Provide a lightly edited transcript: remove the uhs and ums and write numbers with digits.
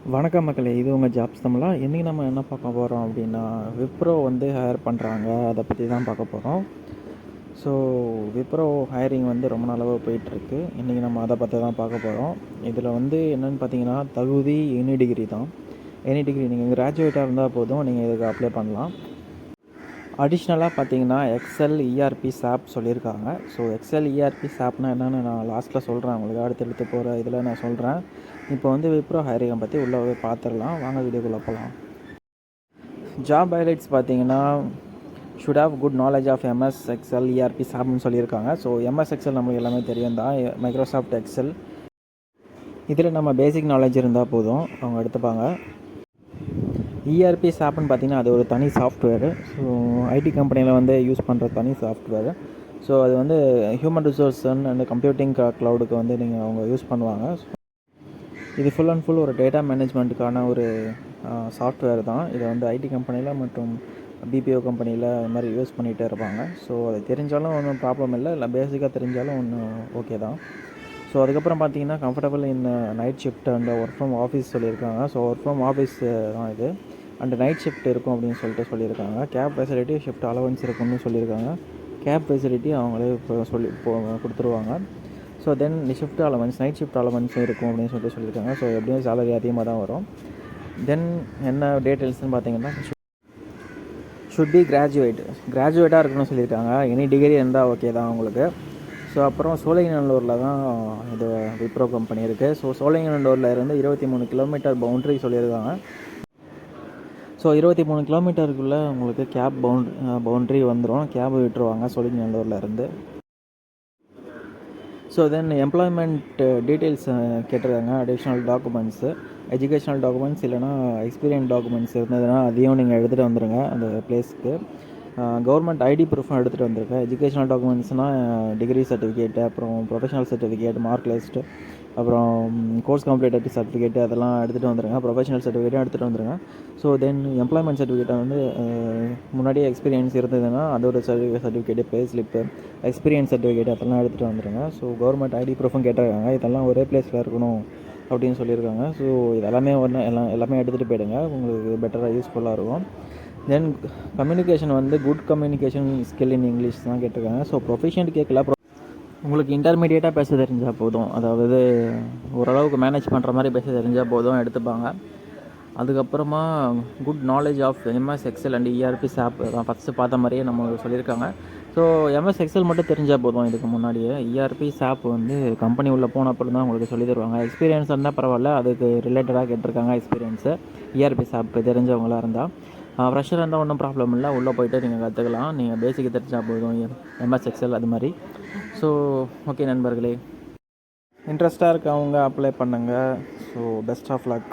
வணக்கம் மக்களே, இது உங்கள் ஜாப்ஸ் தமிழா. இன்றைக்கி நம்ம என்ன பார்க்க போகிறோம் அப்படின்னா, விப்ரோ வந்து ஹையர் பண்ணுறாங்க, அதை பற்றி தான் பார்க்க போகிறோம். ஸோ விப்ரோ ஹையரிங் வந்து ரொம்ப நாளாகவே போயிட்டுருக்கு. இன்றைக்கி நம்ம அதை பற்றி தான் பார்க்க போகிறோம். இதில் வந்து என்னென்னு பார்த்தீங்கன்னா, தகுதி எனி டிகிரி தான். எனி டிகிரி நீங்கள் கிராஜுவேட்டாக இருந்தால் போதும், நீங்கள் இதுக்கு அப்ளை பண்ணலாம். அடிஷ்னலாக பார்த்தீங்கன்னா எக்ஸல், இஆர்பி, சாப் சொல்லியிருக்காங்க. ஸோ எக்ஸல், இஆர்பி, சாப்னா என்னென்னு நான் லாஸ்ட்டில் சொல்கிறேன் உங்களுக்கு. அடுத்தடுத்து போகிற இதில் நான் சொல்கிறேன். இப்போ வந்து விப்ரோ ஹையரிங்கை பற்றி உள்ளே போய் பார்த்துடலாம். வாங்க வீடியோக்குள்ளே போகலாம். ஜாப் ஹைலைட்ஸ் பார்த்தீங்கன்னா should have good knowledge of MS Excel, ERP, சாப்னு சொல்லியிருக்காங்க. ஸோ எம்எஸ் எக்ஸல் நமக்கு எல்லாமே தெரியும் தான், மைக்ரோசாஃப்ட் எக்ஸல். இதில் நம்ம பேசிக் நாலேஜ் இருந்தால் போதும், அவங்க எடுத்துப்பாங்க. இஆர்பி சாப்னு பார்த்தீங்கன்னா அது ஒரு தனி சாஃப்ட்வேரு. ஸோ ஐடி கம்பெனியில் வந்து யூஸ் பண்ணுற தனி சாஃப்ட்வேரு. ஸோ அது வந்து ஹியூமன் ரிசோர்ஸ் அண்ட் கம்ப்யூட்டிங் க்ளவுடுக்கு வந்து நீங்கள் அவங்க யூஸ் பண்ணுவாங்க. இது ஃபுல் அண்ட் ஃபுல் ஒரு டேட்டா மேனேஜ்மெண்ட்டுக்கான ஒரு சாஃப்ட்வேர் தான். இதை வந்து ஐடி கம்பெனியில் மற்றும் பிபிஓ கம்பெனியில் அது மாதிரி யூஸ் பண்ணிகிட்டே இருப்பாங்க. ஸோ அது தெரிஞ்சாலும் ஒன்றும் ப்ராப்ளம் இல்லை பேசிக்காக தெரிஞ்சாலும் ஒன்றும் ஓகே தான். ஸோ அதுக்கப்புறம் பார்த்தீங்கன்னா comfortable in night shift and work from office சொல்லியிருக்காங்க. ஸோ ஒர்க் ஃப்ரம் ஆஃபீஸ் தான் இது. அண்ட் நைட் ஷிஃப்ட் இருக்கும் அப்படின்னு சொல்லிட்டு சொல்லியிருக்காங்க. கேப் ஃபெசிலிட்டி, ஷிஃப்ட் அலவன்ஸ் இருக்குன்னு சொல்லியிருக்காங்க. கேப் ஃபெசிலிட்டி அவங்களே இப்போ கொடுத்துருவாங்க. So then shift allowance, night shift allowance இருக்கும் அப்படின்னு சொல்லியிருக்காங்க. ஸோ எப்படியும் சேலரி அதிகமாக தான் வரும். தென் என்ன டீட்டெயில்ஸ்னு பார்த்தீங்கன்னா ஷுட் பி கிராஜுவேட்டாக இருக்கணும்னு சொல்லியிருக்காங்க. எனி டிகிரி இருந்தால் ஓகே தான் உங்களுக்கு. ஸோ அப்புறம் சோழிங்கநல்லூரில் தான் இது விப்ரோ கம்பெனி இருக்குது. ஸோ சோழிங்கநல்லூரில் இருந்து 23 கிலோமீட்டர் பவுண்ட்ரி சொல்லியிருக்காங்க. ஸோ 23 கிலோமீட்டருக்குள்ளே உங்களுக்கு கேப் பவுண்ட்ரி வந்துடும். கேப் விட்டுருவாங்க சோழிங்கநல்லூரில் இருந்து. ஸோ தென் எம்ப்ளாய்மெண்ட் டீட்டெயில்ஸ் கேட்டிருக்காங்க. அடிஷ்னல் டாக்குமெண்ட்ஸு, எஜுகேஷ்னல் டாக்குமெண்ட்ஸ் இல்லைனா எக்ஸ்பீரியன்ஸ் டாக்குமெண்ட்ஸ் இருந்ததுன்னா அதையும் நீங்கள் எடுத்துகிட்டு வந்துடுங்க அந்த பிளேஸ்க்கு. கவர்மெண்ட் ஐடி ப்ரூஃபும் எடுத்துகிட்டு வந்திருக்கேன். எஜுகேஷ்னல் டாக்குமெண்ட்ஸ்னால் டிகிரி சர்டிஃபிகேட்டு, அப்புறம் ப்ரொஃபஷனல் சர்டிஃபிகேட், மார்க் லிஸ்ட்டு, அப்புறம் கோர்ஸ் கம்ப்ளீட்டட் சர்டிஃபிகேட்டு அதெல்லாம் எடுத்துகிட்டு வந்துடுங்க. ப்ரொஃபஷனல் சர்டிஃபிகேட்டும் எடுத்துகிட்டு வந்துடுங்க. ஸோ தென் எம்ப்ளாய்மெண்ட் சர்டிஃபிகேட்டை வந்து முன்னாடியே எக்ஸ்பீரியன்ஸ் இருந்ததுன்னா அதோட சர்டிஃபிகேட்டு, பே ஸ்லிப்பு, எக்ஸ்பீரியன்ஸ் சர்டிஃபிகேட் அதெல்லாம் எடுத்துகிட்டு வந்துடுங்க. ஸோ கவர்மெண்ட் ஐடி ப்ரூஃபும் கேட்டிருக்காங்க. இதெல்லாம் ஒரே பிளேஸில் இருக்கணும் அப்படின்னு சொல்லியிருக்காங்க. ஸோ இதெல்லாமே எல்லாமே எடுத்துகிட்டு போயிடுங்க, உங்களுக்கு பெட்டராக யூஸ்ஃபுல்லாக இருக்கும். தென் கம்யூனிகேஷன் வந்து good communication skill in English தான் கேட்டிருக்காங்க. ஸோ ப்ரொஃபிஷியன்ட் கேட்கல, உங்களுக்கு இன்டர்மீடியேட்டாக பேச தெரிஞ்சால் போதும், அதாவது ஓரளவுக்கு மேனேஜ் பண்ணுற மாதிரி பேச தெரிஞ்சால் போதும், எடுத்துப்பாங்க. அதுக்கப்புறமா good knowledge of MS Excel and ERP SAP தான் ஃபஸ்ட்டு பார்த்த மாதிரியே நம்ம சொல்லியிருக்காங்க. ஸோ எம்எஸ் எக்ஸல் மட்டும் தெரிஞ்சால் போதும். இதுக்கு முன்னாடியே இஆர்பி சாப் வந்து கம்பெனி உள்ளே போன அப்புறம் தான் உங்களுக்கு சொல்லி தருவாங்க. எக்ஸ்பீரியன்ஸ் இருந்தால் பரவாயில்ல, அதுக்கு ரிலேட்டடாக கேட்டிருக்காங்க எக்ஸ்பீரியன்ஸு. இஆர்பி சாப் தெரிஞ்சவங்களாக இருந்தால், ஃப்ரெஷராக இருந்தால் ஒன்றும் ப்ராப்ளம் இல்லை, உள்ளே போய்ட்டு நீங்கள் கற்றுக்கலாம். நீங்கள் பேசிக் தெரிஞ்சால் போதும், எம்எஸ் எக்ஸல் அது மாதிரி. ஸோ ஓகே நண்பர்களே, இன்ட்ரெஸ்ட்டாக இருக்கவங்க அப்ளை பண்ணுங்கள். So best of luck.